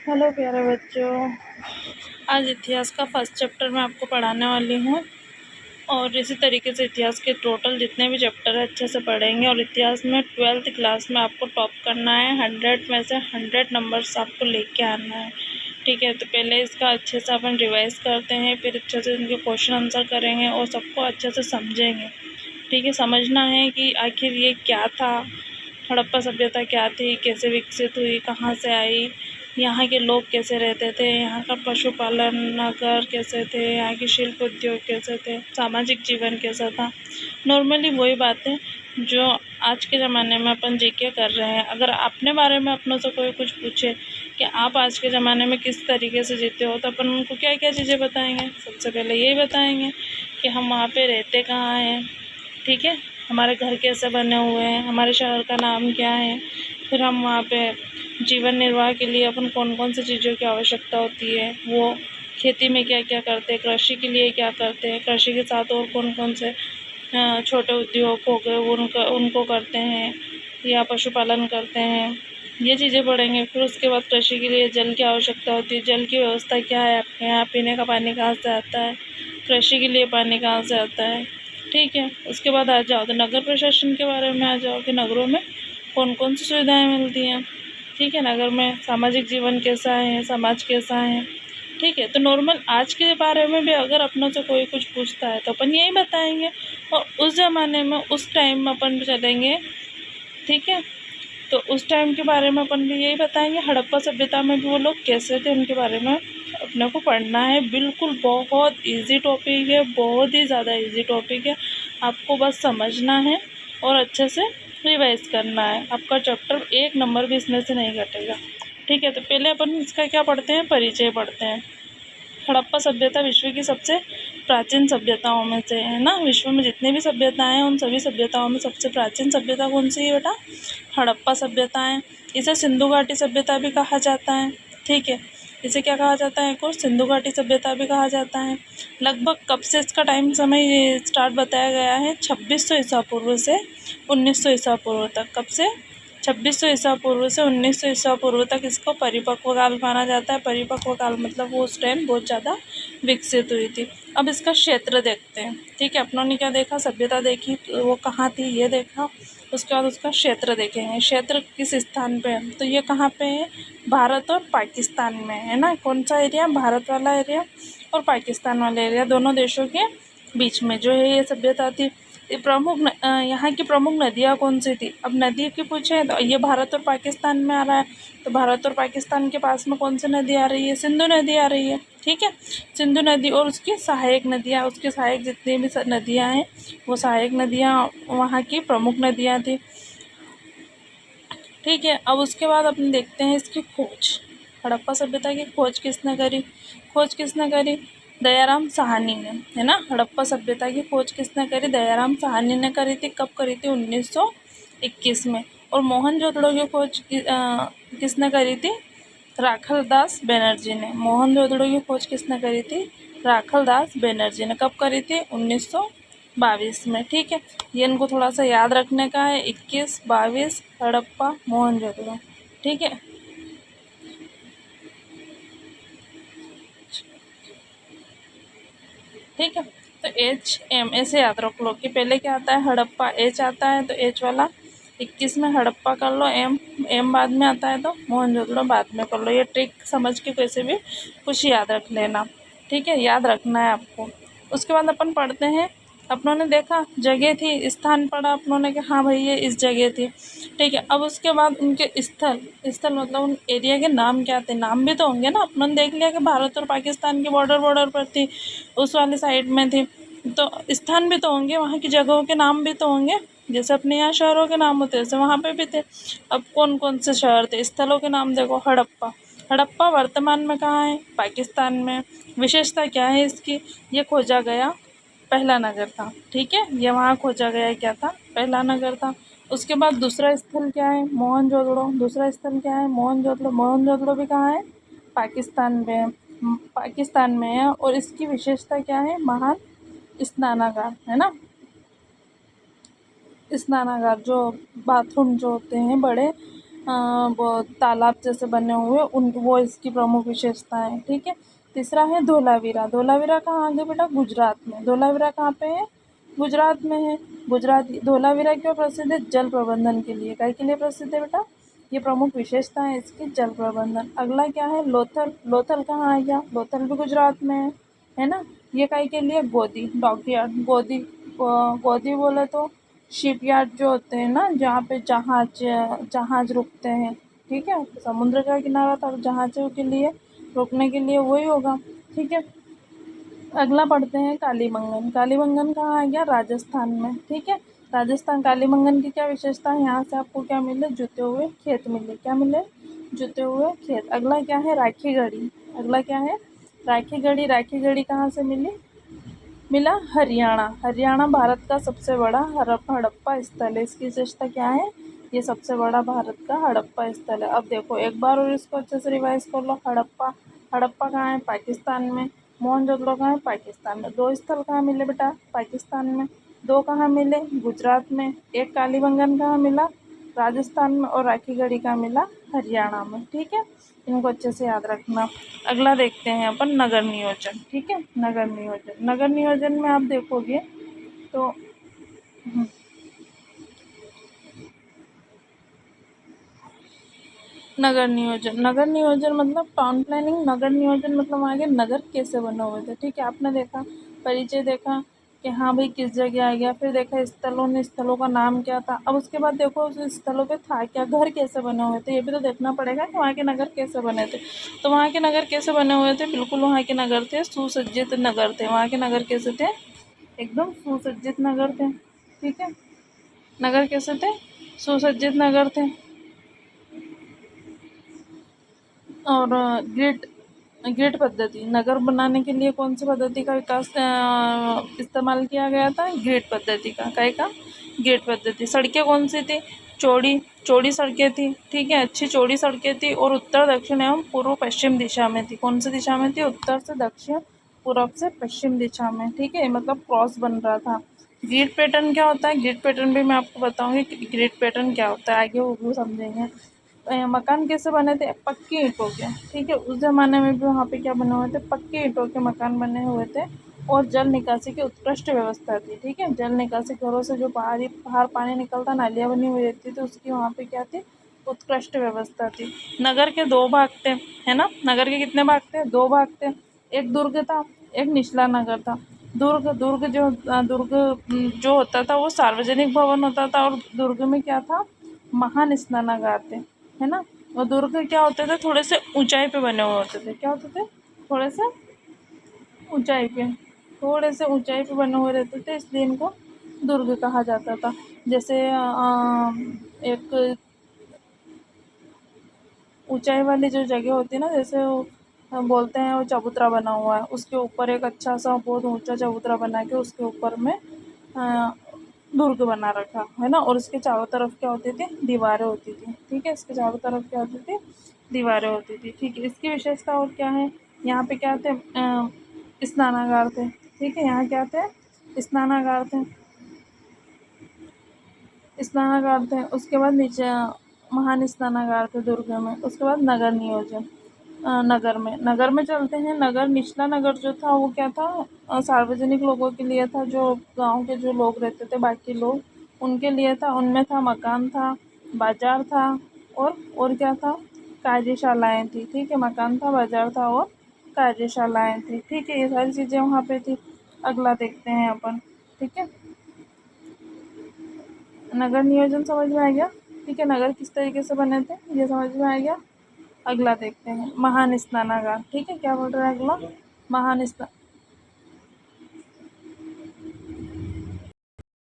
Hello प्यारे बच्चों, आज इतिहास का फर्स्ट चैप्टर मैं आपको पढ़ाने वाली हूँ। और इसी तरीके से इतिहास के टोटल जितने भी चैप्टर है अच्छे से पढ़ेंगे। और इतिहास में 12th क्लास में आपको टॉप करना है। 100 में से 100 नंबर्स आपको लेके आना है। ठीक है, तो पहले इसका अच्छे से अपन रिवाइज करते हैं, फिर अच्छे से इनके क्वेश्चन आंसर करेंगे और सबको अच्छे से समझेंगे। ठीक है, समझना है कि आखिर ये क्या था, हड़प्पा सभ्यता क्या थी, कैसे विकसित हुई, कहाँ से आई, यहाँ के लोग कैसे रहते थे, यहाँ का पशुपालन नगर कैसे थे, यहाँ के शिल्प उद्योग कैसे थे, सामाजिक जीवन कैसा था। नॉर्मली वही बातें जो आज के ज़माने में अपन जीके कर रहे हैं। अगर अपने बारे में अपनों से कोई कुछ पूछे कि आप आज के ज़माने में किस तरीके से जीते हो, तो अपन उनको क्या क्या चीज़ें बताएंगे। सबसे पहले यही बताएंगे कि हम वहाँ पे रहते कहाँ हैं, ठीक है, हमारे घर कैसे बने हुए हैं, हमारे शहर का नाम क्या है, फिर हम वहाँ पे जीवन निर्वाह के लिए अपन कौन कौन सी चीज़ों की आवश्यकता होती है, वो खेती में क्या क्या करते हैं, कृषि के लिए क्या करते हैं, कृषि के साथ और कौन कौन से छोटे उद्योग हो गए उनको करते हैं, या पशुपालन करते हैं, ये चीज़ें पढ़ेंगे। फिर उसके बाद कृषि के लिए जल की आवश्यकता होती है, जल की व्यवस्था क्या है आपके यहाँ, पीने का पानी कहाँ से आता है, कृषि के लिए पानी कहाँ से आता है। ठीक है, उसके बाद आ जाओ तो नगर प्रशासन के बारे में आ जाओ कि नगरों में कौन कौन सी सुविधाएं मिलती हैं। ठीक है, नगर में सामाजिक जीवन कैसा है, समाज कैसा है। ठीक है, तो नॉर्मल आज के बारे में भी अगर अपनों से कोई कुछ पूछता है तो अपन यही बताएंगे। और उस ज़माने में उस टाइम में अपन चलेंगे। ठीक है, तो उस टाइम के बारे में अपन भी यही बताएंगे। हड़प्पा सभ्यता में भी वो लोग कैसे थे उनके बारे में अपने को पढ़ना है। बिल्कुल बहुत इजी टॉपिक है, बहुत ही ज़्यादा इजी टॉपिक है। आपको बस समझना है और अच्छे से रिवाइज करना है। आपका चैप्टर 1 नंबर भी इसमें से नहीं घटेगा। ठीक है, तो पहले अपन इसका क्या पढ़ते हैं, परिचय पढ़ते हैं। हड़प्पा सभ्यता विश्व की सबसे प्राचीन सभ्यताओं में से है ना। विश्व में जितने भी सभ्यताएं हैं उन सभी सभ्यताओं में सबसे प्राचीन सभ्यता कौन सी है बेटा, हड़प्पा सभ्यता है। इसे सिंधु घाटी सभ्यता भी कहा जाता है। ठीक है, इसे क्या कहा जाता है, एक और सिंधु घाटी सभ्यता भी कहा जाता है। लगभग कब से इसका टाइम समय स्टार्ट बताया गया है, 2600 ईसा पूर्व से 1900 ईसा पूर्व तक। कब से, 2600 ईसा पूर्व से 1900 ईसा पूर्व तक इसको परिपक्व काल माना जाता है। परिपक्व काल मतलब वो उस टाइम बहुत ज़्यादा विकसित हुई थी। अब इसका क्षेत्र देखते हैं। ठीक है, अपनों ने क्या देखा, सभ्यता देखी, तो वो कहाँ थी ये देखा। उसके बाद उसका क्षेत्र देखेंगे, क्षेत्र किस स्थान पे है, तो ये कहाँ पे है, भारत और पाकिस्तान में है ना। कौन सा एरिया, भारत वाला एरिया और पाकिस्तान वाला एरिया, दोनों देशों के बीच में जो है ये सभ्यता थी। यहाँ की प्रमुख नदियाँ कौन सी थी। अब नदी की पूछे तो ये भारत और पाकिस्तान में आ रहा है, तो भारत और पाकिस्तान के पास में कौन सी नदी आ रही है, सिंधु नदी आ रही है। ठीक है, सिंधु नदी और उसकी सहायक नदियाँ, उसकी सहायक जितनी भी नदियाँ हैं वो सहायक नदियाँ वहाँ की प्रमुख नदियाँ थी। ठीक है, अब उसके बाद अपन देखते हैं इसकी खोज। हड़प्पा सभ्यता की खोज किसने करी, खोज किसने करी, दयाराम साहनी ने, है ना। हड़प्पा सभ्यता की खोज किसने करी, दयाराम साहनी ने करी थी। कब करी थी, 1921 में। और मोहनजोदड़ो की खोज किसने करी थी, राखल दास बनर्जी ने। मोहनजोदड़ो की खोज किसने करी थी, राखल दास बनर्जी ने। कब करी थी, 1922 में। ठीक है, ये इनको थोड़ा सा याद रखने का है, 21, 22, हड़प्पा, मोहनजोदड़ो। ठीक है, ठीक है, तो HM ऐसे याद रख लो कि पहले क्या आता है, हड़प्पा, H आता है तो H वाला 21 में हड़प्पा कर लो, M बाद में आता है तो मोहनजोदड़ो बाद में कर लो। ये ट्रिक समझ के कैसे भी कुछ याद रख लेना। ठीक है, याद रखना है आपको। उसके बाद अपन पढ़ते हैं। अपनों ने देखा जगह थी, स्थान पढ़ा अपनों ने कि हाँ भाई ये इस जगह थी। ठीक है, अब उसके बाद उनके स्थल, स्थल मतलब उन एरिया के नाम क्या थे, नाम भी तो होंगे ना। अपनों ने देख लिया कि भारत और पाकिस्तान की बॉर्डर पर थी, उस वाली साइड में थी, तो स्थान भी तो होंगे, वहाँ की जगहों के नाम भी तो होंगे। जैसे अपने यहाँ शहरों के नाम होते हैं वैसे वहाँ पे भी थे। अब कौन कौन से शहर थे, स्थलों के नाम देखो, हड़प्पा, हड़प्पा वर्तमान में कहाँ है, पाकिस्तान में। विशेषता क्या है इसकी, ये खोजा गया पहला नगर था। ठीक है, ये वहाँ खोजा गया क्या था, पहला नगर था। उसके बाद दूसरा स्थल क्या है, मोहनजोदड़ो। दूसरा स्थल क्या है, मोहनजोदड़ो। मोहनजोदड़ो भी कहाँ है, पाकिस्तान में, पाकिस्तान में है। और इसकी विशेषता क्या है, महान स्नानागार, है ना। स्नानागार जो बाथरूम जो होते हैं बड़े, वो तालाब जैसे बने हुए, उन वो इसकी प्रमुख विशेषता है। ठीक है। तीसरा है धोलावीरा। धोलावीरा कहाँ आ गया बेटा? गुजरात में। धोलावीरा कहाँ पे है? गुजरात में है। गुजरात। धोलावीरा क्यों प्रसिद्ध है? जल प्रबंधन के लिए। काय के लिए प्रसिद्ध है बेटा? ये प्रमुख विशेषता है इसकी, जल प्रबंधन। अगला क्या है? लोथल। लोथल कहाँ आ गया? लोथल भी गुजरात में है ना? ये काय के लिए? गोदी, डॉकयार्ड। गोदी, गोदी बोले तो शिपयार्ड जो होते हैं ना, जहाँ पे जहाज रुकते हैं। ठीक है। समुद्र का किनारा था, जहाज़ों के लिए रुकने के लिए वही होगा। ठीक है। अगला पढ़ते हैं कालीबंगन। कालीबंगन कहाँ आ गया? राजस्थान में। ठीक है। राजस्थान। कालीबंगन की क्या विशेषता है? यहाँ से आपको क्या मिले? जुते हुए खेत मिले। क्या मिले? जुते हुए खेत। अगला क्या है? राखी गढ़ी। अगला क्या है? राखी गढ़ी। राखी गढ़ी कहाँ से मिली? मिला हरियाणा। हरियाणा भारत का सबसे बड़ा हड़प्पा स्थल है। इसकी विशेषता क्या है? ये सबसे बड़ा भारत का हड़प्पा स्थल है। अब देखो एक बार और इसको अच्छे से रिवाइज कर लो। हड़प्पा। हड़प्पा कहाँ है? पाकिस्तान में। मोहनजोदड़ो कहाँ है? पाकिस्तान में। दो स्थल कहाँ मिले बेटा? पाकिस्तान में। दो कहाँ मिले? गुजरात में। एक कालीबंगन कहाँ मिला? राजस्थान में। और राखी गढ़ी कहाँ मिला? हरियाणा में। ठीक है। इनको अच्छे से याद रखना। अगला देखते हैं अपन नगर नियोजन। ठीक है। नगर नियोजन। नगर नियोजन में आप देखोगे तो नगर नियोजन। नगर नियोजन मतलब टाउन प्लानिंग। नगर नियोजन मतलब आगे नगर कैसे बने हुए थे। ठीक है। आपने देखा, परिचय देखा कि हाँ भाई किस जगह आ गया, फिर देखा स्थलों ने, स्थलों का नाम क्या था। अब उसके बाद देखो उस स्थलों पे था क्या, घर कैसे बने हुए थे, ये भी तो देखना पड़ेगा कि वहाँ के नगर कैसे बने थे। तो वहाँ के नगर कैसे बने हुए थे? बिल्कुल वहाँ के नगर थे सुसज्जित नगर थे। वहाँ के नगर कैसे थे? एकदम सुसज्जित नगर थे। ठीक है। नगर कैसे थे? सुसज्जित नगर थे। और ग्रिड, ग्रिड पद्धति। नगर बनाने के लिए कौन सी पद्धति का विकास इस्तेमाल किया गया था? ग्रिड पद्धति का। काय का? ग्रिड पद्धति। सड़कें कौन सी थी? चौड़ी, चौड़ी सड़कें थी। ठीक है। अच्छी चौड़ी सड़कें थी और उत्तर दक्षिण एवं पूर्व पश्चिम दिशा में थी। कौन सी दिशा में थी? उत्तर से दक्षिण, पूर्व से पश्चिम दिशा में। ठीक है। मतलब क्रॉस बन रहा था। ग्रिड पैटर्न क्या होता है? ग्रिड पैटर्न भी मैं आपको बताऊंगी कि ग्रिड पैटर्न क्या होता है, आगे वो समझेंगे। मकान कैसे बने थे? पक्की ईंटों के। ठीक है। उस ज़माने में भी वहाँ पे क्या बने हुए थे? पक्की ईंटों के मकान बने हुए थे। और जल निकासी की उत्कृष्ट व्यवस्था थी। ठीक है। जल निकासी, घरों से जो बाहर पानी निकलता, नालियाँ बनी हुई रहती थी, उसकी वहाँ पे क्या थी? उत्कृष्ट व्यवस्था थी। नगर के दो भाग थे, है ना? नगर के कितने भाग थे? दो भाग थे। एक दुर्ग था, एक निचला नगर था। दुर्ग, जो होता था वो सार्वजनिक भवन होता था। और दुर्ग में क्या था? महान स्नानागार थे, है ना? और दुर्ग क्या होते थे? थोड़े से ऊंचाई पे बने हुए होते थे। क्या होते थे? थोड़े से ऊंचाई पे, थोड़े से ऊंचाई पे बने हुए रहते थे, इसलिए इनको दुर्ग कहा जाता था। जैसे एक ऊंचाई वाली जो जगह होती है ना, जैसे वो हम बोलते हैं वो चबूतरा बना हुआ है, उसके ऊपर एक अच्छा सा बहुत ऊंचा चबूतरा बना के उसके ऊपर में अ, दुर्ग बना रखा है ना। और उसके चारों तरफ क्या होती थी? दीवारें होती थी। ठीक है। इसके चारों तरफ क्या होती थी? दीवारें होती थी। ठीक है। इसकी विशेषता और क्या है? यहाँ पे क्या थे? स्नानागार थे। ठीक है। यहाँ क्या थे? स्नानागार थे। स्नानागार थे। उसके बाद नीचे महान स्नानागार थे दुर्ग में। उसके बाद नगर नियोजन। नगर में चलते हैं। नगर, निचला नगर जो था वो क्या था? सार्वजनिक लोगों के लिए था, जो गांव के जो लोग रहते थे, बाकी लोग, उनके लिए था। उनमें था मकान था, बाजार था, और क्या था? कार्यशालाएं थी। ठीक है। मकान था, बाजार था और कार्यशालाएं थी। ठीक है। ये सारी चीज़ें वहाँ पे थी। अगला देखते हैं अपन। ठीक है। नगर नियोजन समझ में आ गया? ठीक है। नगर किस तरीके से बने थे ये समझ में आ गया? अगला देखते हैं महान स्नानागार। ठीक है। क्या बोल रहा है अगला? महान स्नान